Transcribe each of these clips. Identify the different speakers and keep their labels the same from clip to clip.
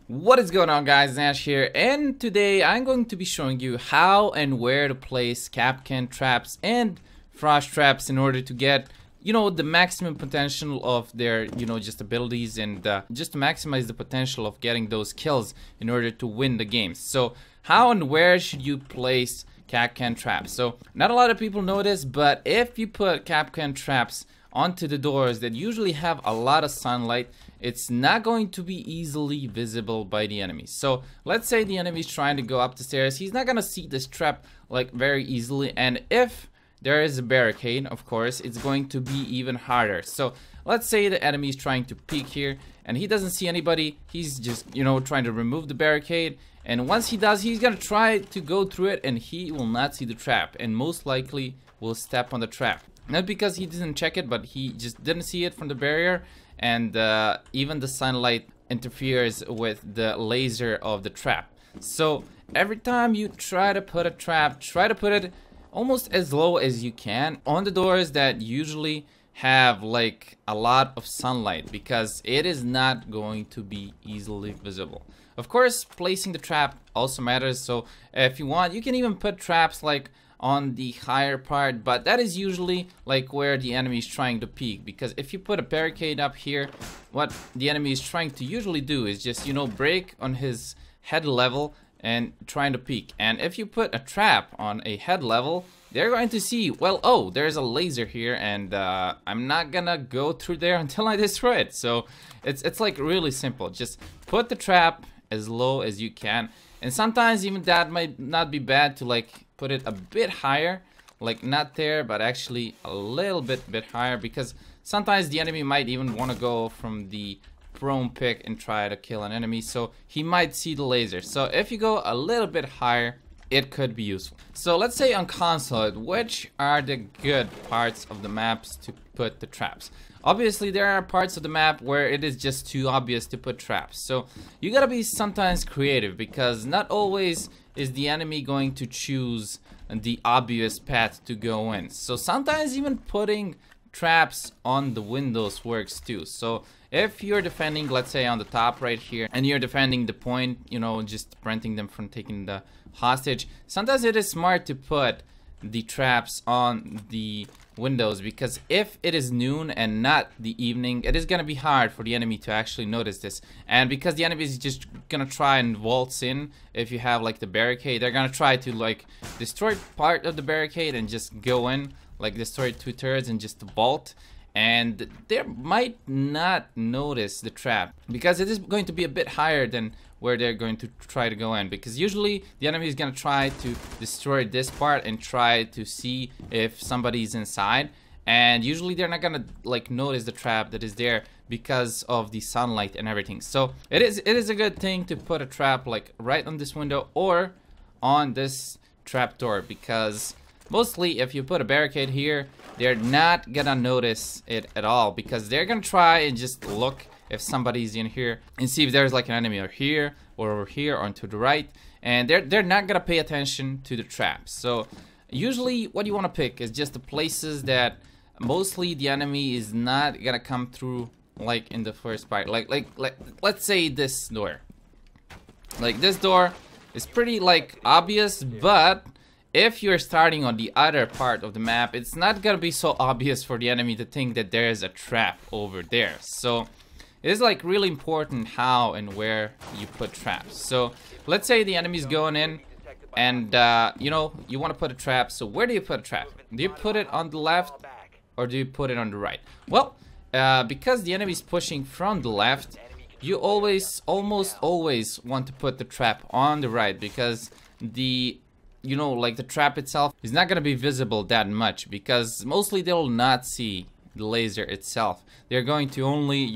Speaker 1: What is going on, guys? Nash here, and today I'm going to be showing you how and where to place Kapkan traps and frost traps in order to get, the maximum potential of their, just abilities, and just to maximize the potential of getting those kills in order to win the games. So how and where should you place Kapkan traps? So not a lot of people know this, but if you put Kapkan traps onto the doors that usually have a lot of sunlight, it's not going to be easily visible by the enemy. So let's say the enemy is trying to go up the stairs, he's not gonna see this trap like very easily, and if there is a barricade, of course, it's going to be even harder. So let's say the enemy is trying to peek here and he doesn't see anybody, he's just trying to remove the barricade, and once he does, he's gonna try to go through it and he will not see the trap and most likely will step on the trap. Not because he didn't check it, but he just didn't see it from the barrier, and even the sunlight interferes with the laser of the trap. So every time you try to put a trap, try to put it almost as low as you can on the doors that usually have like a lot of sunlight, because it is not going to be easily visible. Of course, placing the trap also matters, so if you want, you can even put traps like on the higher part, but that is usually like where the enemy is trying to peek, because if you put a barricade up here, what the enemy is trying to usually do is just break on his head level and trying to peek. And if you put a trap on a head level, they're going to see, well, oh, there's a laser here, and I'm not gonna go through there until I destroy it. So it's like really simple. Just put the trap as low as you can, and sometimes even that might not be bad to like put it a bit higher, like not there, but actually a little bit higher, because sometimes the enemy might even want to go from the prone pick and try to kill an enemy, so he might see the laser. So if you go a little bit higher, it could be useful. So let's say on console, which are the good parts of the maps to put the traps? Obviously, there are parts of the map where it is just too obvious to put traps. So you gotta be sometimes creative, because not always is the enemy going to choose the obvious path to go in. So sometimes even putting traps on the windows works too. So if you're defending, let's say on the top right here, and you're defending the point, just preventing them from taking the hostage, sometimes it is smart to put the traps on the windows, because if it is noon and not the evening, it is gonna be hard for the enemy to actually notice this. And because the enemy is just gonna try and waltz in, if you have like the barricade, they're gonna try to like destroy part of the barricade and just go in, like destroy 2/3 and just vault, and they might not notice the trap because it is going to be a bit higher than where they're going to try to go in, because usually the enemy is going to try to destroy this part and try to see if somebody's inside, and usually they're not gonna like notice the trap that is there because of the sunlight and everything. So it is a good thing to put a trap like right on this window or on this trap door, because mostly if you put a barricade here, they're not gonna notice it at all, because they're gonna try and just look if somebody's in here and see if there's like an enemy or here or over here or to the right, and they're not gonna pay attention to the traps. So usually what you want to pick is just the places that mostly the enemy is not gonna come through, like in the first part, like let's say this door. Like this door is pretty like obvious, but if you're starting on the other part of the map, it's not gonna be so obvious for the enemy to think that there is a trap over there. So it is like really important how and where you put traps. So let's say the enemy's going in, and you want to put a trap. So where do you put a trap? Do you put it on the left or do you put it on the right? Well, because the enemy's pushing from the left, you almost always want to put the trap on the right, because the like the trap itself is not going to be visible that much, because mostly they'll not see the laser itself. They're going to only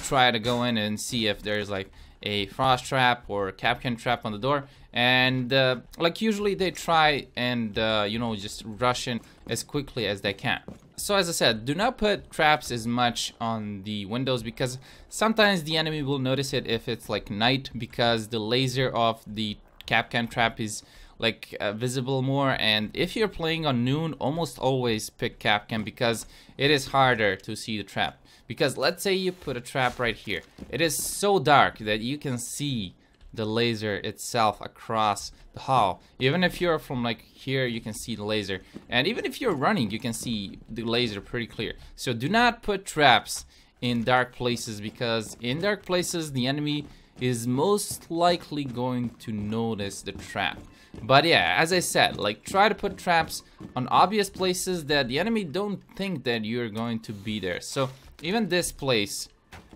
Speaker 1: try to go in and see if there's like a frost trap or a Kapkan trap on the door, and like usually they try and just rush in as quickly as they can. So as I said, do not put traps as much on the windows, because sometimes the enemy will notice it if it's like night, because the laser of the Kapkan trap is like visible more. And if you're playing on noon, almost always pick Kapkan, because it is harder to see the trap. Because let's say you put a trap right here, it is so dark that you can see the laser itself across the hall. Even if you're from like here, you can see the laser, and even if you're running, you can see the laser pretty clear. So do not put traps in dark places, because in dark places the enemy is most likely going to notice the trap. But yeah, as I said, like, try to put traps on obvious places that the enemy don't think that you're going to be there. So even this place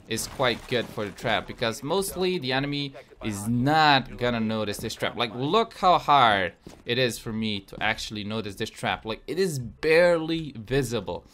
Speaker 1: is quite good for the trap, because mostly the enemy is not gonna notice this trap. Like, look how hard it is for me to actually notice this trap. Like, it is barely visible.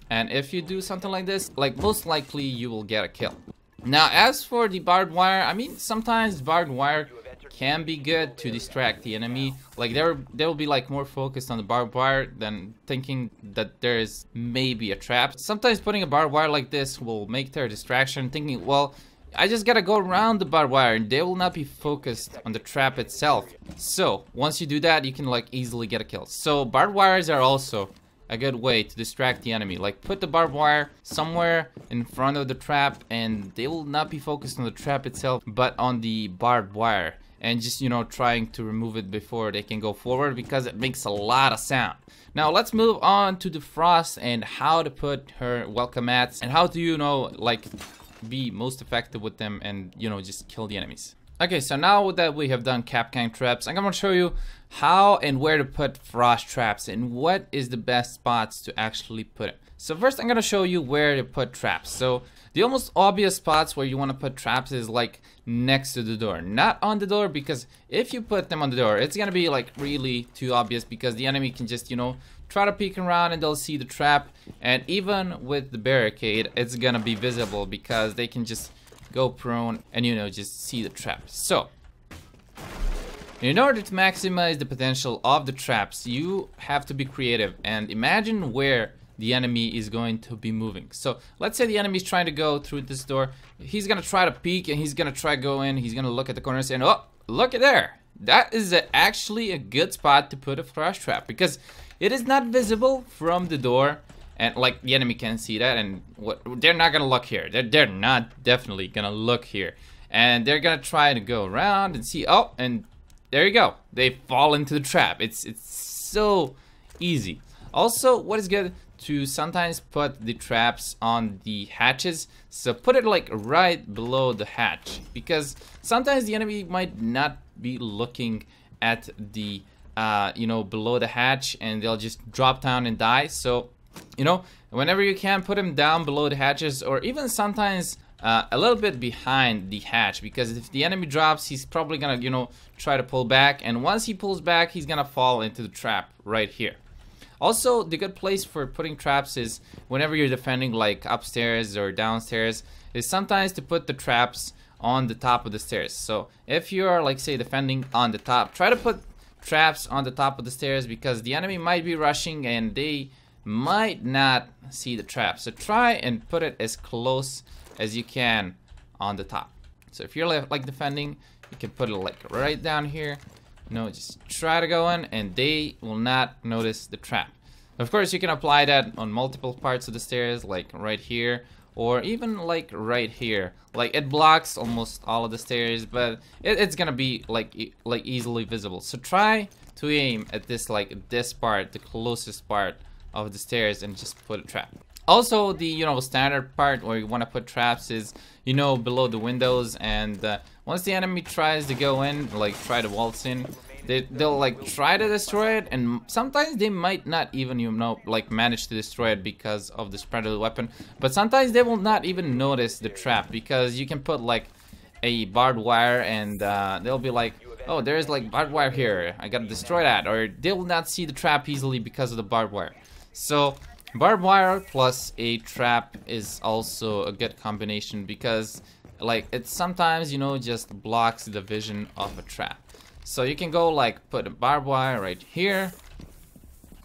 Speaker 1: And if you do something like this, like, most likely you will get a kill. Now, as for the barbed wire, I mean, sometimes barbed wire can be good to distract the enemy. Like, they will be like more focused on the barbed wire than thinking that there is maybe a trap. Sometimes putting a barbed wire like this will make their distraction, thinking, well, I just gotta go around the barbed wire, and they will not be focused on the trap itself. So once you do that, you can like easily get a kill. So barbed wires are also a good way to distract the enemy. Like, put the barbed wire somewhere in front of the trap, and they will not be focused on the trap itself, but on the barbed wire, and just, you know, trying to remove it before they can go forward, because it makes a lot of sound. Now let's move on to the Frost and how to put her welcome mats, and how to, you know, like, be most effective with them, and, you know, just kill the enemies. Okay, so now that we have done Kapkan traps, I'm gonna show you how and where to put Frost traps, and what is the best spots to actually put it. So first, I'm gonna show you where to put traps. So the almost obvious spots where you want to put traps is like next to the door, not on the door, because if you put them on the door, it's gonna be like really too obvious, because the enemy can just, you know, try to peek around and they'll see the trap. And even with the barricade, it's gonna be visible, because they can just go prone and, you know, just see the trap. So in order to maximize the potential of the traps, you have to be creative and imagine where the enemy is going to be moving. So let's say the enemy is trying to go through this door. He's gonna try to peek, and he's gonna try to go in. He's gonna look at the corners, and oh, look at there. That is actually a good spot to put a Frost trap, because it is not visible from the door, and like the enemy can see that, and they're not gonna look here. They're not definitely gonna look here, and they're gonna try to go around and see. Oh, and there you go. They fall into the trap. It's so easy. Also, what is good to sometimes put the traps on the hatches. So put it like right below the hatch, because sometimes the enemy might not be looking at the you know, below the hatch, and they'll just drop down and die. So, you know, whenever you can, put them down below the hatches, or even sometimes a little bit behind the hatch, because if the enemy drops, he's probably gonna, you know, try to pull back, and once he pulls back, he's gonna fall into the trap right here. Also, the good place for putting traps is whenever you're defending like upstairs or downstairs, is sometimes to put the traps on the top of the stairs. So if you are, like, say, defending on the top, try to put traps on the top of the stairs, because the enemy might be rushing and they might not see the trap. So try and put it as close as you can on the top. So if you're like defending, you can put it like right down here. You know, just try to go in, and they will not notice the trap. Of course, you can apply that on multiple parts of the stairs, like right here, or even like right here. Like, it blocks almost all of the stairs, but it's gonna be like easily visible. So try to aim at this, like this part, the closest part of the stairs, and just put a trap. Also, the, you know, standard part where you want to put traps is, you know, below the windows, and once the enemy tries to go in, like try to waltz in, they'll like try to destroy it, and sometimes they might not even, you know, like manage to destroy it because of the spread of the weapon. But sometimes they will not even notice the trap, because you can put like a barbed wire, and they'll be like, oh, there's like barbed wire here, I gotta destroy that. Or they will not see the trap easily because of the barbed wire. So barbed wire plus a trap is also a good combination, because like it sometimes, you know, just blocks the vision of a trap. So you can go like put a barbed wire right here,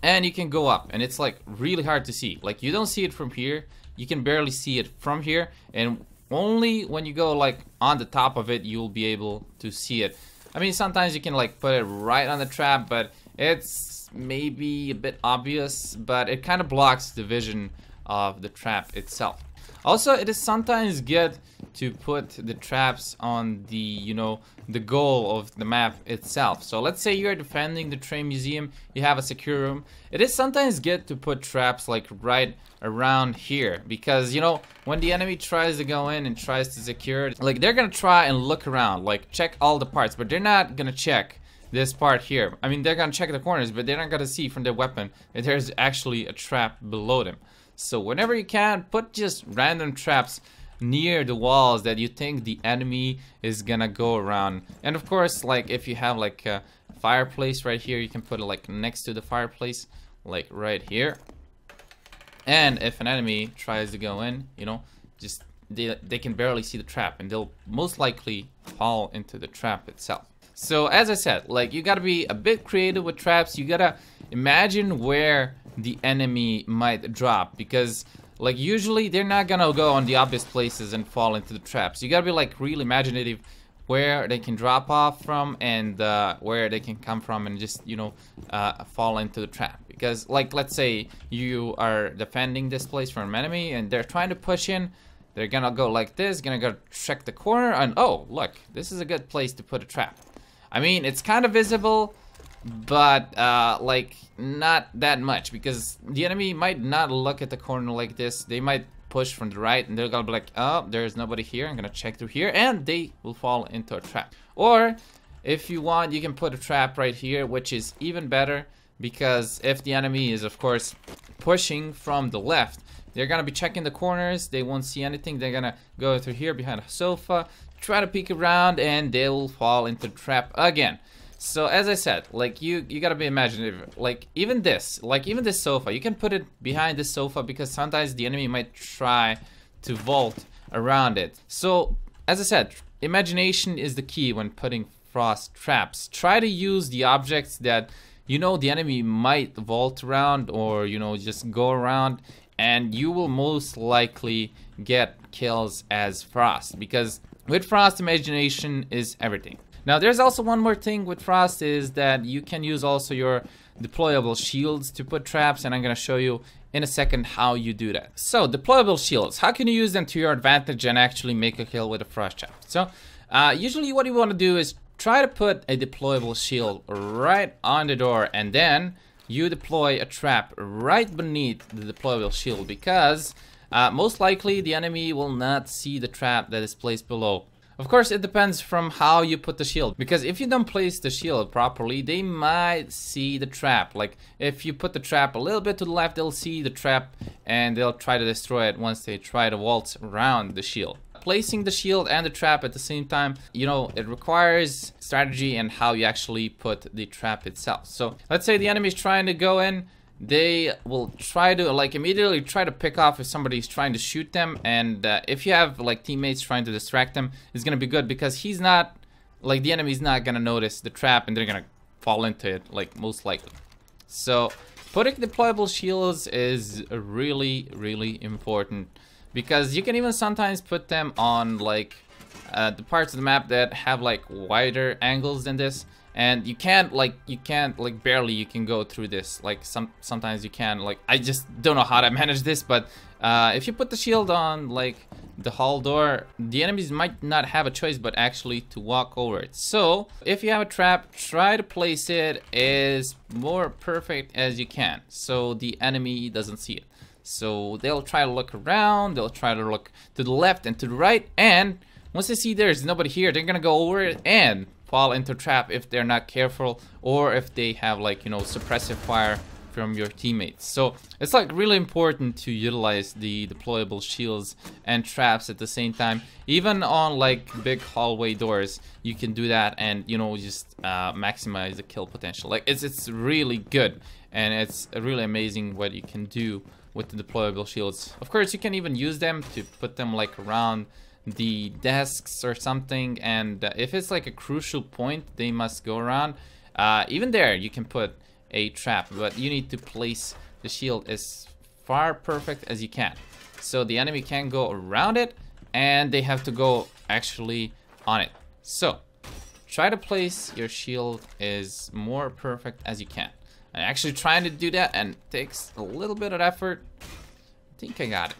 Speaker 1: and you can go up, and it's like really hard to see. Like, you don't see it from here, you can barely see it from here, and only when you go like on the top of it, you'll be able to see it. I mean, sometimes you can like put it right on the trap, but it's maybe a bit obvious, but it kind of blocks the vision of the trap itself. Also, it is sometimes good to put the traps on the, you know, the goal of the map itself. So let's say you're defending the train museum, you have a secure room. It is sometimes good to put traps like right around here, because, you know, when the enemy tries to go in and tries to secure it, like, they're gonna try and look around, like check all the parts, but they're not gonna check this part here. I mean, they're gonna check the corners, but they're not gonna see from their weapon that there's actually a trap below them. So whenever you can, put just random traps near the walls that you think the enemy is gonna go around. And of course, like, if you have like a fireplace right here, you can put it like next to the fireplace, like right here. And if an enemy tries to go in, you know, just they can barely see the trap, and they'll most likely fall into the trap itself. So as I said, like, you gotta be a bit creative with traps. You gotta imagine where the enemy might drop, because like, usually they're not gonna go on the obvious places and fall into the traps. You gotta be like really imaginative where they can drop off from, and where they can come from, and just, you know, fall into the trap. Because, like, let's say you are defending this place from an enemy and they're trying to push in. They're gonna go like this, gonna go check the corner, and oh, look, this is a good place to put a trap. I mean, it's kind of visible, but like, not that much, because the enemy might not look at the corner like this. They might push from the right, and they're gonna be like, oh, there's nobody here, I'm gonna check through here, and they will fall into a trap. Or if you want, you can put a trap right here, which is even better, because if the enemy is, of course, pushing from the left, they're gonna be checking the corners, they won't see anything, they're gonna go through here behind a sofa, try to peek around, and they'll fall into the trap again. So as I said, like, you gotta be imaginative. Like, even this sofa, you can put it behind this sofa, because sometimes the enemy might try to vault around it. So as I said, imagination is the key when putting frost traps. Try to use the objects that, you know, the enemy might vault around, or, you know, just go around, and you will most likely get kills as frost, because with frost, imagination is everything. Now, there's also one more thing with frost, is that you can use also your deployable shields to put traps, and I'm gonna show you in a second how you do that. So, deployable shields, how can you use them to your advantage and actually make a kill with a frost trap? So, usually what you want to do is try to put a deployable shield right on the door, and then you deploy a trap right beneath the deployable shield, because most likely the enemy will not see the trap that is placed below. Of course, it depends from how you put the shield, because if you don't place the shield properly, they might see the trap. Like, if you put the trap a little bit to the left, they'll see the trap, and they'll try to destroy it once they try to waltz around the shield. Placing the shield and the trap at the same time, you know, it requires strategy and how you actually put the trap itself. So let's say the enemy is trying to go in, they will try to, like, immediately try to pick off if somebody's trying to shoot them, and if you have like teammates trying to distract them, it's gonna be good, because he's not, like, the enemy's not gonna notice the trap, and they're gonna fall into it, like, most likely. So putting deployable shields is really important, because you can even sometimes put them on, like, the parts of the map that have like wider angles than this, and you can't barely you can go through this. Like, sometimes you can, like, I just don't know how to manage this, but if you put the shield on like the hall door, the enemies might not have a choice but actually to walk over it. So if you have a trap, try to place it as more perfect as you can, so the enemy doesn't see it. So they'll try to look around, they'll try to look to the left and to the right, and once they see there's nobody here, they're gonna go over it and fall into a trap if they're not careful, or if they have, like, you know, suppressive fire from your teammates. So it's like really important to utilize the deployable shields and traps at the same time. Even on like big hallway doors, you can do that, and, you know, just maximize the kill potential. Like, it's really good, and it's really amazing what you can do with the deployable shields. Of course, you can even use them to put them like around the desks or something, and if it's like a crucial point they must go around, even there you can put a trap, but you need to place the shield as far perfect as you can, so the enemy can't go around it and they have to go actually on it. So try to place your shield as more perfect as you can. I'm actually trying to do that, and it takes a little bit of effort. I think I got it.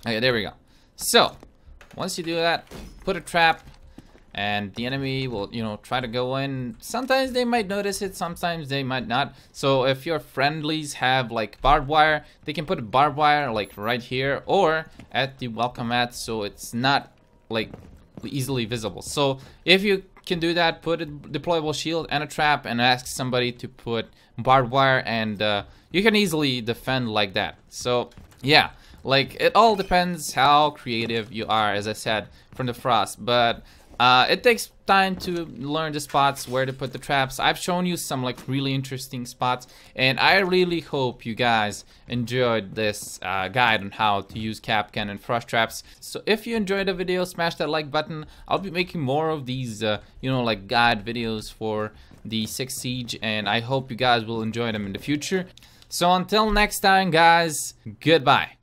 Speaker 1: Okay, there we go. So once you do that, put a trap, and the enemy will, you know, try to go in. Sometimes they might notice it, sometimes they might not. So if your friendlies have like barbed wire, they can put a barbed wire like right here or at the welcome mat, so it's not like easily visible. So if you can do that, put a deployable shield and a trap and ask somebody to put barbed wire, and you can easily defend like that. So yeah, like it all depends how creative you are, as I said, from the Frost. But it takes time to learn the spots where to put the traps. I've shown you some like really interesting spots, and I really hope you guys enjoyed this guide on how to use Kapkan and frost traps. So if you enjoyed the video, smash that like button. I'll be making more of these you know, like guide videos for the 6th Siege, and I hope you guys will enjoy them in the future. So until next time, guys, goodbye.